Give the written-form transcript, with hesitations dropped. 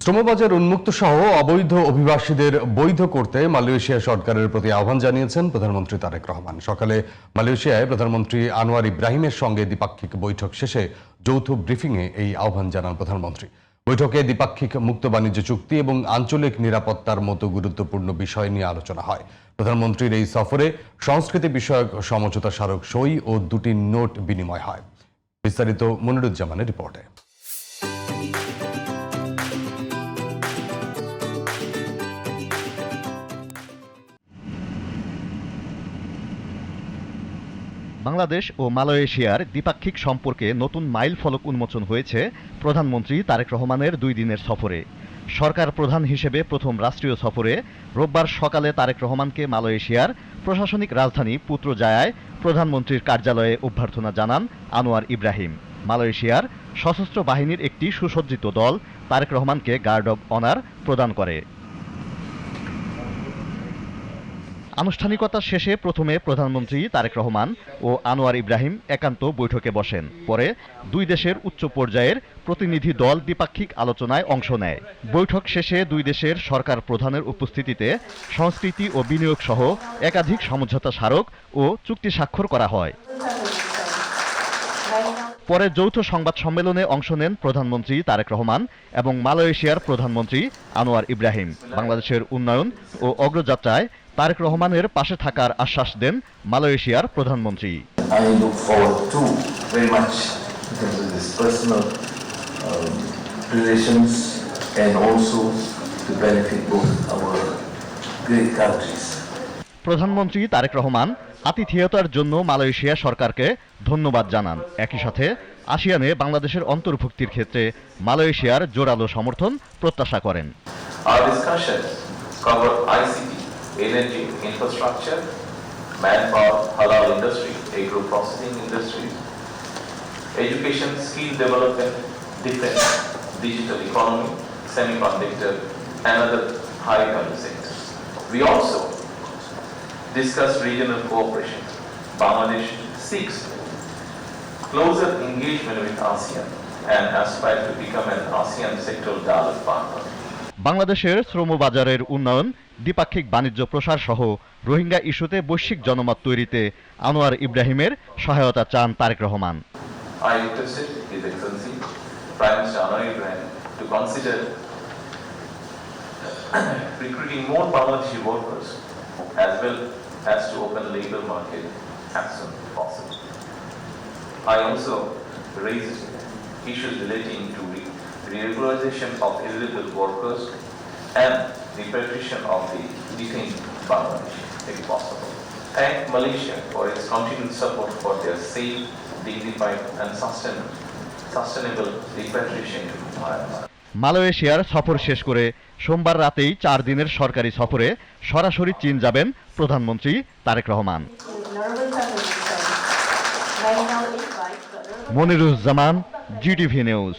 শ্রমবাজার উন্মুক্ত সহ অবৈধ অভিবাসীদের বৈধ করতে মালয়েশিয়া সরকারের প্রতি আহ্বান জানিয়েছেন প্রধানমন্ত্রী তারেক রহমান। সকালে মালয়েশিয়ায় প্রধানমন্ত্রী আনোয়ার ইব্রাহিমের সঙ্গে দ্বিপাক্ষিক বৈঠক শেষে যৌথ ব্রিফিংয়ে এই আহ্বান জানান প্রধানমন্ত্রী। বৈঠকে দ্বিপাক্ষিক মুক্ত বাণিজ্য চুক্তি এবং আঞ্চলিক নিরাপত্তার মতো গুরুত্বপূর্ণ বিষয় নিয়ে আলোচনা হয়। প্রধানমন্ত্রীর এই সফরে সংস্কৃতি বিষয়ক সমঝোতা স্মারক সই ও দুটি নোট বিনিময় হয়। বিস্তারিত মনিরুজ্জামানের রিপোর্টে। বাংলাদেশ ও মালয়েশিয়ার দ্বিপাক্ষিক সম্পর্কে নতুন মাইল ফলক উন্মোচন হয়েছে প্রধানমন্ত্রী তারেক রহমানের 2 দিনের সফরে। সরকার প্রধান হিসেবে প্রথম রাষ্ট্রীয় সফরে রোববার সকালে তারেক রহমানকে মালয়েশিয়ার প্রশাসনিক রাজধানী পুত্রজায়ায় প্রধানমন্ত্রীর কার্যালয়ে অভ্যর্থনা জানান আনোয়ার ইব্রাহিম। মালয়েশিয়ার সশস্ত্র বাহিনীর একটি সুসজ্জিত দল তারেক রহমানকে গার্ড অব অনার প্রদান করে। আনুষ্ঠানিকতা শেষে প্রথমে প্রধানমন্ত্রী তারেক রহমান ও আনোয়ার ইব্রাহিম একান্ত বৈঠকে বসেন। পরে দুই দেশের উচ্চ পর্যায়ের প্রতিনিধি দল দ্বিপাক্ষিক আলোচনায় অংশ নেয়। বৈঠক শেষে দুই দেশের সরকার প্রধানের উপস্থিতিতে সংস্কৃতি ও বিনিয়োগ সহ একাধিক সমঝোতা স্মারক ও চুক্তি স্বাক্ষর করা হয়। পরে যৌথ সংবাদ সম্মেলনে অংশ নেন প্রধানমন্ত্রী তারেক রহমান এবং মালয়েশিয়ার প্রধানমন্ত্রী আনোয়ার ইব্রাহিম। বাংলাদেশের উন্নয়ন ও অগ্রযাত্রায় তারেক রহমানের পাশে থাকার আশ্বাস দেন মালয়েশিয়ার প্রধানমন্ত্রী। I look forward to very much in terms of this personal relations and also to benefit both our great countries. প্রধানমন্ত্রী তারেক রহমান আতিথেয়তার জন্য মালয়েশিয়া সরকারকে ধন্যবাদ জানান। একই সাথে আসিয়ানে বাংলাদেশের অন্তর্ভুক্তির ক্ষেত্রে মালয়েশিয়ার জোরালো সমর্থন প্রত্যাশা করেন। Our discussions cover ICT, energy infrastructure, manpower, halal industry, agro-processing industries, education, skill development, defense, digital economy, semiconductor, and other high-value sectors. We also discussed regional cooperation. Bangladesh seeks closer engagement with ASEAN and aspires to become an ASEAN sectoral dialogue partner. বাংলাদেশের শ্রমবাজারের উন্নয়ন, দ্বিপাক্ষিক বাণিজ্য প্রসার সহ রোহিঙ্গা ইস্যুতে বৈশ্বিক জনমত তৈরিতে আনোয়ার ইব্রাহিমের সহায়তা চান Tarique Rahman. I requested His Excellency Prime Minister Anwar Ibrahim to consider recruiting more Bangladeshi workers as well as to open the labour market as soon as possible. I also raised issues relating to regularization of illegal workers and repatriation of the detained Bangladeshi, if possible. Thank Malaysia for its continued support for their safe, dignified and sustainable repatriation to Myanmar. মালয়েশিয়ার সফর শেষ করে সোমবার রাতেই 4 দিনের সরকারি সফরে সরাসরি চীন যাবেন প্রধানমন্ত্রী তারেক রহমান। Moniruzzaman, GTV news.